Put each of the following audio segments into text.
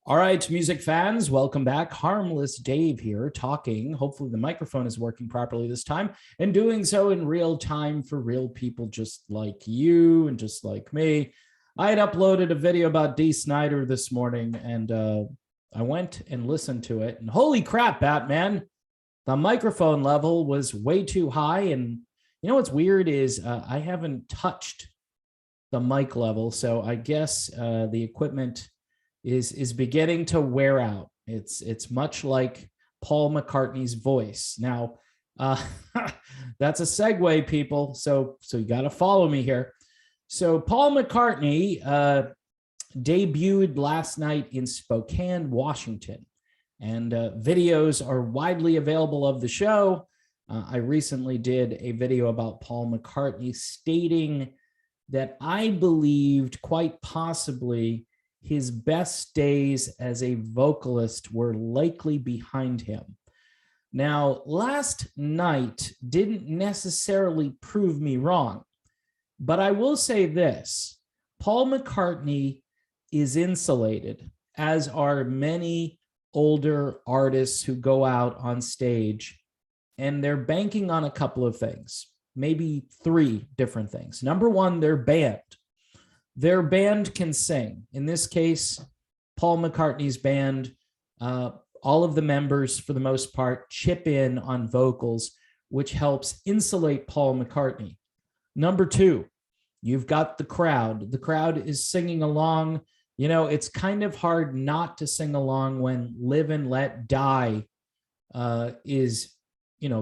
All right, music fans, welcome back. Harmless Dave here talking. Hopefully the microphone is working properly this time and doing so in real time for real people just like you and just like me. I had uploaded a video about Dee Snider this morning and I went and listened to it. And holy crap, Batman, the microphone level was way too high. And you know what's weird is I haven't touched the mic level. So I guess the equipment is beginning to wear out. It's much like Paul McCartney's voice. Now, that's a segue, people. So you got to follow me here. So Paul McCartney debuted last night in Spokane, Washington, and videos are widely available of the show. I recently did a video about Paul McCartney stating that I believed quite possibly his best days as a vocalist were likely behind him. Now, last night didn't necessarily prove me wrong, but I will say this: Paul McCartney is insulated, as are many older artists who go out on stage, and they're banking on a couple of things, maybe three different things. Number one, their band. Their band can sing. In this case, Paul McCartney's band, all of the members, for the most part, chip in on vocals, which helps insulate Paul McCartney. Number two, you've got the crowd. The crowd is singing along. You know, it's kind of hard not to sing along when Live and Let Die is,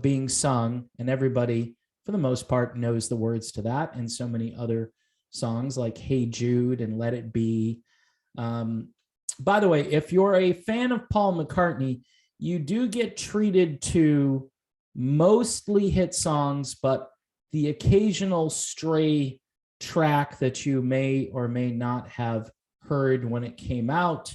being sung, and everybody, for the most part, knows the words to that, and so many other songs like Hey Jude and Let It Be. By the way, if you're a fan of Paul McCartney, you do get treated to mostly hit songs, but the occasional stray track that you may or may not have heard when it came out.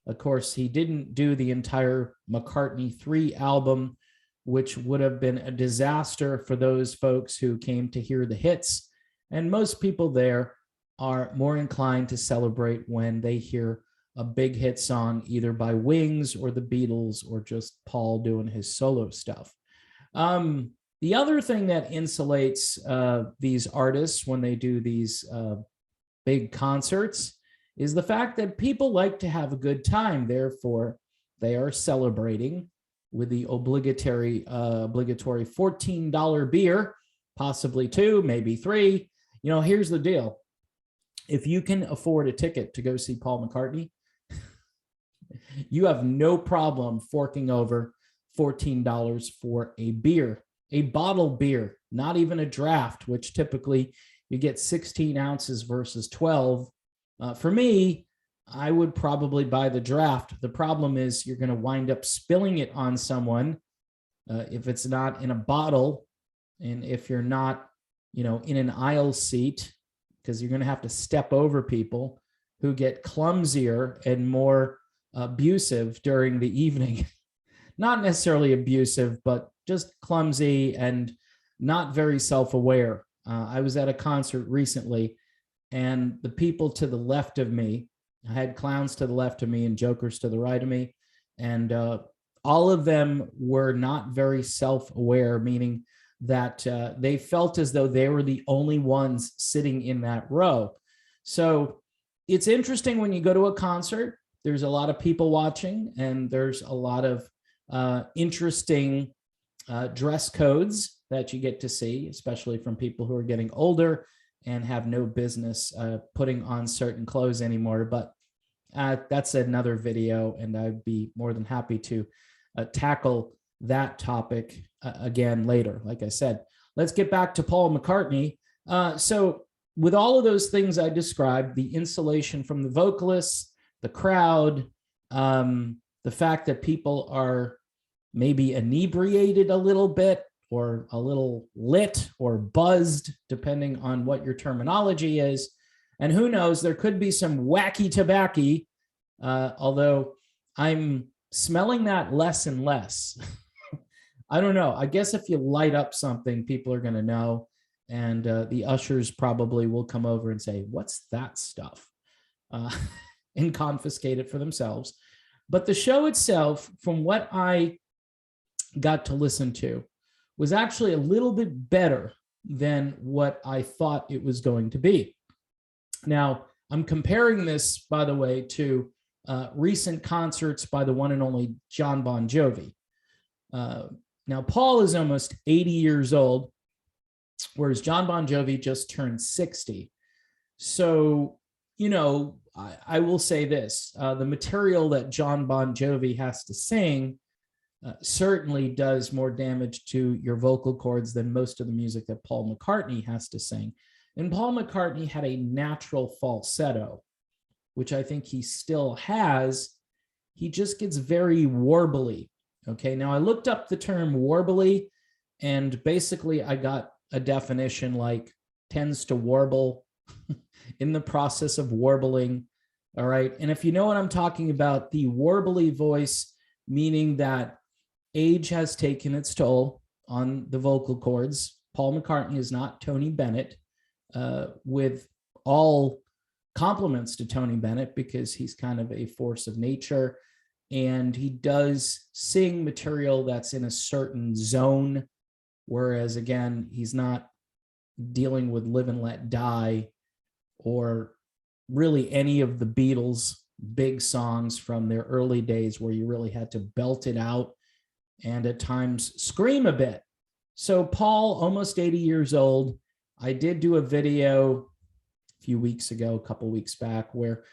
Of course, he didn't do the entire McCartney 3 album, which would have been a disaster for those folks who came to hear the hits. And most people there are more inclined to celebrate when they hear a big hit song, either by Wings or the Beatles or just Paul doing his solo stuff. The other thing that insulates these artists when they do these big concerts is the fact that people like to have a good time. Therefore, they are celebrating with the obligatory $14 beer, possibly 2, maybe 3. Here's the deal. If you can afford a ticket to go see Paul McCartney, you have no problem forking over $14 for a beer, a bottled beer, not even a draft, which typically you get 16 ounces versus 12. For me, I would probably buy the draft. The problem is you're going to wind up spilling it on someone if it's not in a bottle, and if you're not in an aisle seat, because you're going to have to step over people who get clumsier and more abusive during the evening. Not necessarily abusive, but just clumsy and not very self-aware. I was at a concert recently, and the people to the left of me, I had clowns to the left of me and jokers to the right of me, and all of them were not very self-aware, meaning that they felt as though they were the only ones sitting in that row. So it's interesting when you go to a concert, there's a lot of people watching, and there's a lot of interesting dress codes that you get to see, especially from people who are getting older and have no business putting on certain clothes anymore. But that's another video, and I'd be more than happy to tackle that topic again later. Like I said, let's get back to Paul McCartney. So with all of those things I described, the insulation from the vocalists, the crowd, the fact that people are maybe inebriated a little bit, or a little lit or buzzed, depending on what your terminology is. And who knows, there could be some wacky tobacco, although I'm smelling that less and less. I don't know. I guess if you light up something, people are going to know. And the ushers probably will come over and say, what's that stuff? and confiscate it for themselves. But the show itself, from what I got to listen to, was actually a little bit better than what I thought it was going to be. Now, I'm comparing this, by the way, to recent concerts by the one and only John Bon Jovi. Now, Paul is almost 80 years old, whereas John Bon Jovi just turned 60. So, you know, I will say this, the material that John Bon Jovi has to sing certainly does more damage to your vocal cords than most of the music that Paul McCartney has to sing. And Paul McCartney had a natural falsetto, which I think he still has. He just gets very warbly. Okay, now I looked up the term warbly, and basically I got a definition like tends to warble, in the process of warbling. All right, and if you know what I'm talking about, the warbly voice, meaning that age has taken its toll on the vocal cords. Paul McCartney is not Tony Bennett, with all compliments to Tony Bennett, because he's kind of a force of nature, and he does sing material that's in a certain zone, whereas again, he's not dealing with Live and Let Die or really any of the Beatles' big songs from their early days where you really had to belt it out and at times scream a bit. So Paul, almost 80 years old, I did do a video a few weeks ago, a couple weeks back, where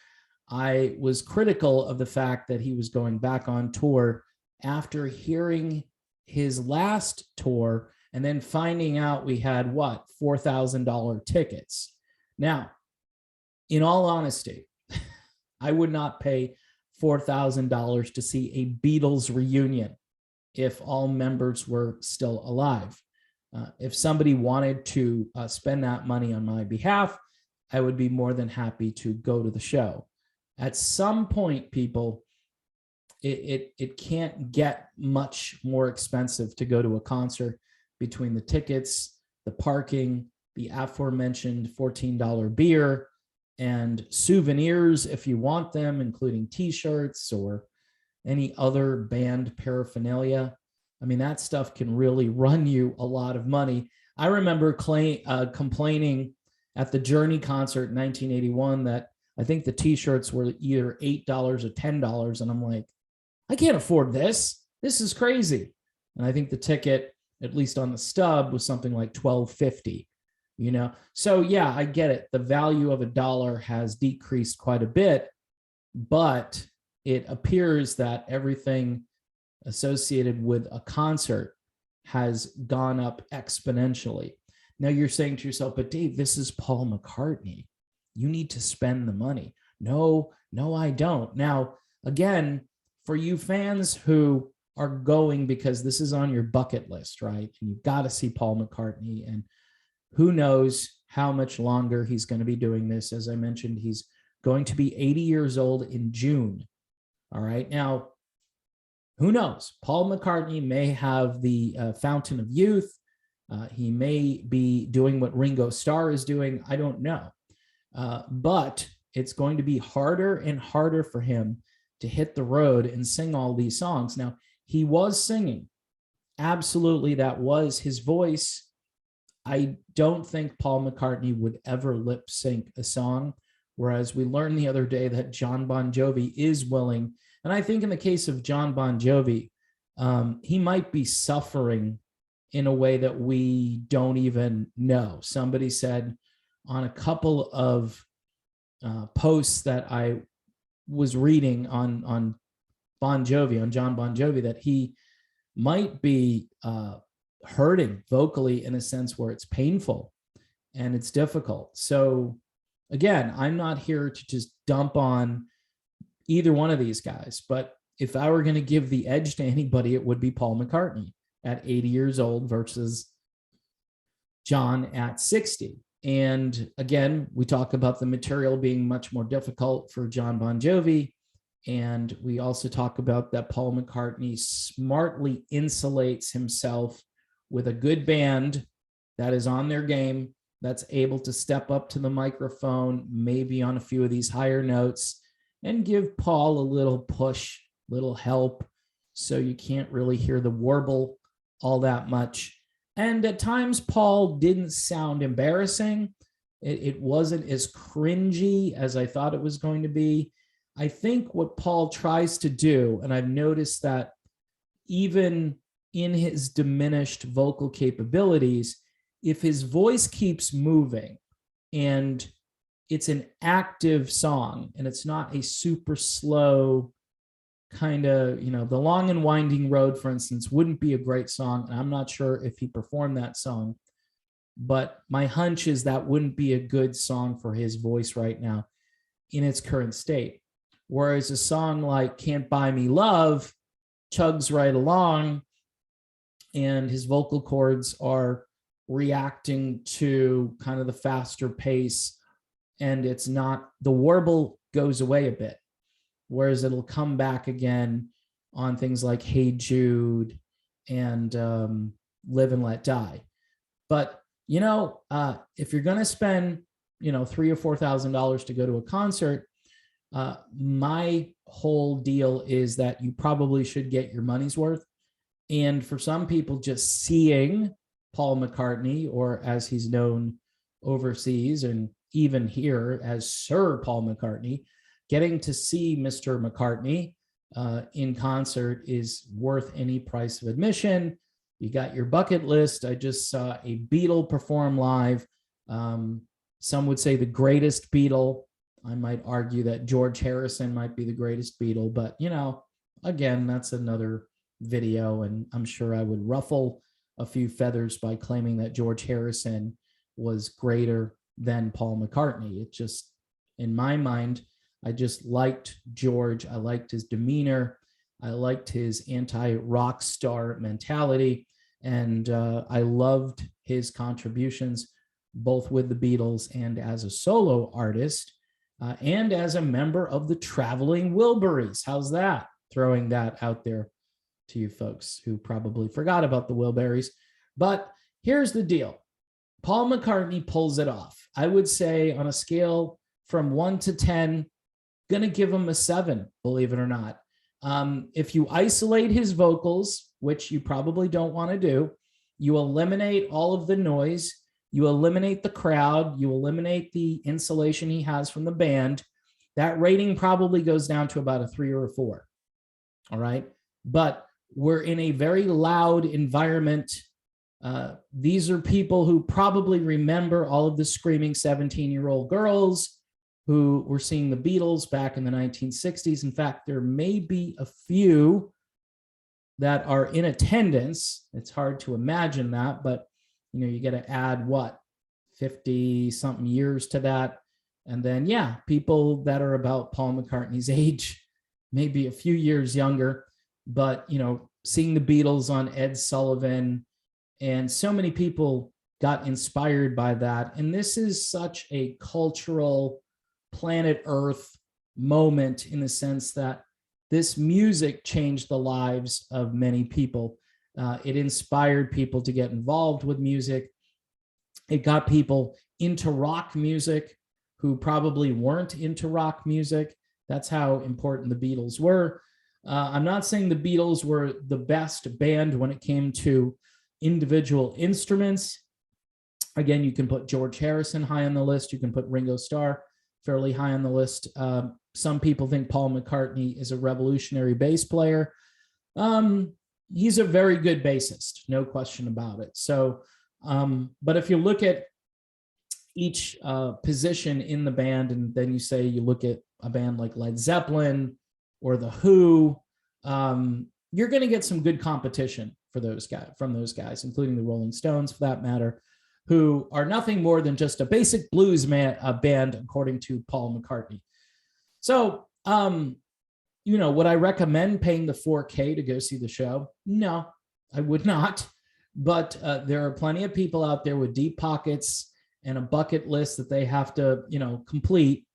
I was critical of the fact that he was going back on tour after hearing his last tour and then finding out we had what, $4,000 tickets. Now, in all honesty, I would not pay $4,000 to see a Beatles reunion if all members were still alive. If somebody wanted to spend that money on my behalf, I would be more than happy to go to the show. At some point, people, it can't get much more expensive to go to a concert between the tickets, the parking, the aforementioned $14 beer, and souvenirs if you want them, including t-shirts or any other band paraphernalia. I mean, that stuff can really run you a lot of money. I remember complaining at the Journey concert in 1981 that I think the t-shirts were either $8 or $10. And I'm like, I can't afford this. This is crazy. And I think the ticket, at least on the stub, was something like $12.50. You know, so yeah, I get it. The value of $1 has decreased quite a bit, but it appears that everything associated with a concert has gone up exponentially. Now you're saying to yourself, but Dave, this is Paul McCartney. You need to spend the money. No, I don't. Now, again, for you fans who are going because this is on your bucket list, right? And you've got to see Paul McCartney, and who knows how much longer he's going to be doing this. As I mentioned, he's going to be 80 years old in June. All right. Now, who knows? Paul McCartney may have the fountain of youth. He may be doing what Ringo Starr is doing. I don't know. But it's going to be harder and harder for him to hit the road and sing all these songs. Now, he was singing. Absolutely, that was his voice. I don't think Paul McCartney would ever lip sync a song, whereas we learned the other day that John Bon Jovi is willing. And I think in the case of John Bon Jovi, he might be suffering in a way that we don't even know. Somebody said on a couple of posts that I was reading on Bon Jovi, on John Bon Jovi, that he might be hurting vocally in a sense where it's painful and it's difficult. So again, I'm not here to just dump on either one of these guys, but if I were going to give the edge to anybody, it would be Paul McCartney at 80 years old versus John at 60. And again, we talk about the material being much more difficult for John Bon Jovi. And we also talk about that Paul McCartney smartly insulates himself with a good band that is on their game, that's able to step up to the microphone, maybe on a few of these higher notes, and give Paul a little push, little help, so you can't really hear the warble all that much. And at times, Paul didn't sound embarrassing. It wasn't as cringy as I thought it was going to be. I think what Paul tries to do, and I've noticed that even in his diminished vocal capabilities, if his voice keeps moving and it's an active song and it's not a super slow kind of, the Long and Winding Road, for instance, wouldn't be a great song. And I'm not sure if he performed that song, but my hunch is that wouldn't be a good song for his voice right now in its current state. Whereas a song like Can't Buy Me Love chugs right along and his vocal cords are reacting to kind of the faster pace, and it's not, the warble goes away a bit, whereas it'll come back again on things like Hey Jude and Live and Let Die. But, if you're going to spend, $3,000 or $4,000 to go to a concert, my whole deal is that you probably should get your money's worth. And for some people, just seeing Paul McCartney, or as he's known overseas and even here as Sir Paul McCartney, getting to see Mr. McCartney in concert is worth any price of admission. You got your bucket list. I just saw a Beatle perform live. Some would say the greatest Beatle. I might argue that George Harrison might be the greatest Beatle, but again, that's another video, and I'm sure I would ruffle a few feathers by claiming that George Harrison was greater than Paul McCartney. It just, in my mind, I just liked George. I liked his demeanor. I liked his anti-rock star mentality, and I loved his contributions both with the Beatles and as a solo artist, and as a member of the Traveling Wilburys. How's that? Throwing that out there to you folks who probably forgot about the Wilburys. But here's the deal. Paul McCartney pulls it off. I would say on a scale from 1 to 10, going to give him a 7, believe it or not. If you isolate his vocals, which you probably don't want to do, you eliminate all of the noise, you eliminate the crowd, you eliminate the insulation he has from the band, that rating probably goes down to about a 3 or a 4. All right. But we're in a very loud environment. These are people who probably remember all of the screaming 17-year-old girls who were seeing the Beatles back in the 1960s. In fact, there may be a few that are in attendance. It's hard to imagine that, but you got to add 50 something years to that. And then, people that are about Paul McCartney's age, maybe a few years younger, but, seeing the Beatles on Ed Sullivan, and so many people got inspired by that. And this is such a cultural planet Earth moment in the sense that this music changed the lives of many people. It inspired people to get involved with music. It got people into rock music who probably weren't into rock music. That's how important the Beatles were. I'm not saying the Beatles were the best band when it came to individual instruments. Again, you can put George Harrison high on the list. You can put Ringo Starr fairly high on the list. Some people think Paul McCartney is a revolutionary bass player. He's a very good bassist, no question about it. So, but if you look at each position in the band, and then you look at a band like Led Zeppelin or The Who, you're going to get some good competition from those guys, including the Rolling Stones, for that matter, who are nothing more than just a basic blues band, according to Paul McCartney. So, would I recommend paying the $4K to go see the show? No, I would not. But there are plenty of people out there with deep pockets and a bucket list that they have to, complete.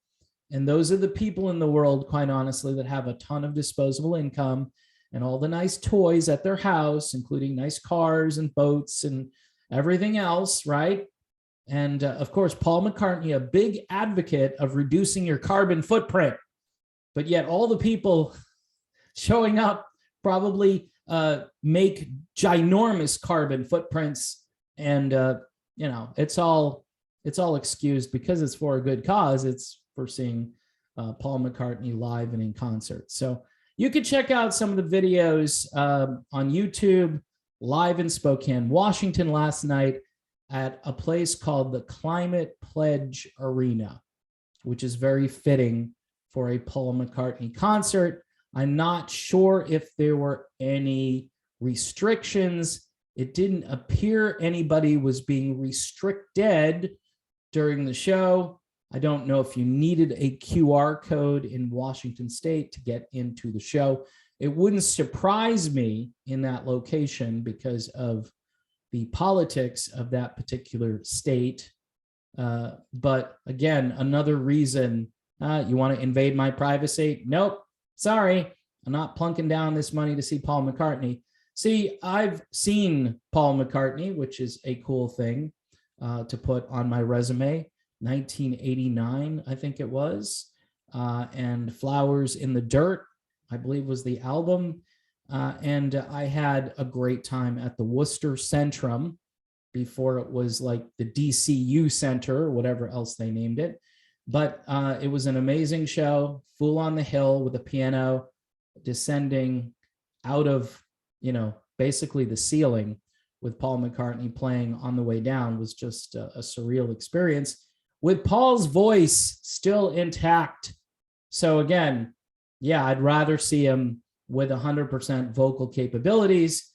And those are the people in the world, quite honestly, that have a ton of disposable income and all the nice toys at their house, including nice cars and boats and everything else, right? And of course, Paul McCartney, a big advocate of reducing your carbon footprint. but yet all the people showing up probably make ginormous carbon footprints, and it's all excused because it's for a good cause. It's for seeing Paul McCartney live and in concert. So you can check out some of the videos on YouTube. Live in Spokane, Washington last night at a place called the Climate Pledge Arena, which is very fitting for a Paul McCartney concert. I'm not sure if there were any restrictions. It didn't appear anybody was being restricted during the show. I don't know if you needed a QR code in Washington State to get into the show. It wouldn't surprise me in that location because of the politics of that particular state. But again, another reason you want to invade my privacy? Nope, sorry, I'm not plunking down this money to see Paul McCartney. See, I've seen Paul McCartney, which is a cool thing to put on my resume. 1989, I think it was, and Flowers in the Dirt, I believe, was the album. And I had a great time at the Worcester Centrum before it was like the DCU Center or whatever else they named it. But it was an amazing show. Fool on the Hill with a piano descending out of, basically the ceiling with Paul McCartney playing on the way down was just a surreal experience with Paul's voice still intact. So again, yeah, I'd rather see him with 100% vocal capabilities.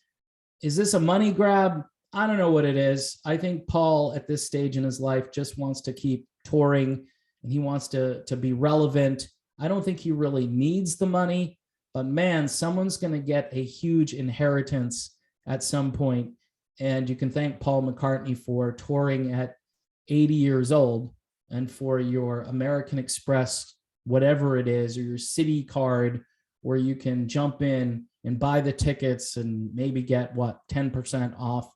Is this a money grab? I don't know what it is. I think Paul at this stage in his life just wants to keep touring and he wants to be relevant. I don't think he really needs the money, but man, someone's going to get a huge inheritance at some point. And you can thank Paul McCartney for touring at 80 years old and for your American Express, whatever it is, or your Citi card, where you can jump in and buy the tickets and maybe get 10% off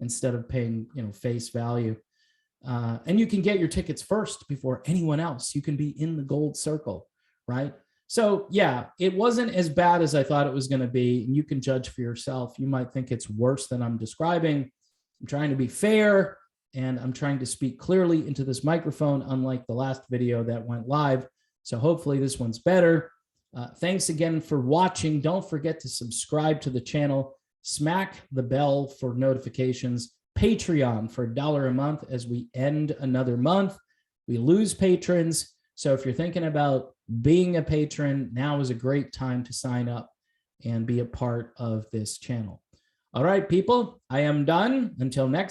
instead of paying, face value. And you can get your tickets first before anyone else. You can be in the gold circle, right? So yeah, it wasn't as bad as I thought it was going to be. And you can judge for yourself. You might think it's worse than I'm describing. I'm trying to be fair and I'm trying to speak clearly into this microphone, unlike the last video that went live. So hopefully this one's better. Thanks again for watching. Don't forget to subscribe to the channel. Smack the bell for notifications. Patreon for $1 a month as we end another month. We lose patrons. So if you're thinking about being a patron, now is a great time to sign up and be a part of this channel. All right, people, I am done. Until next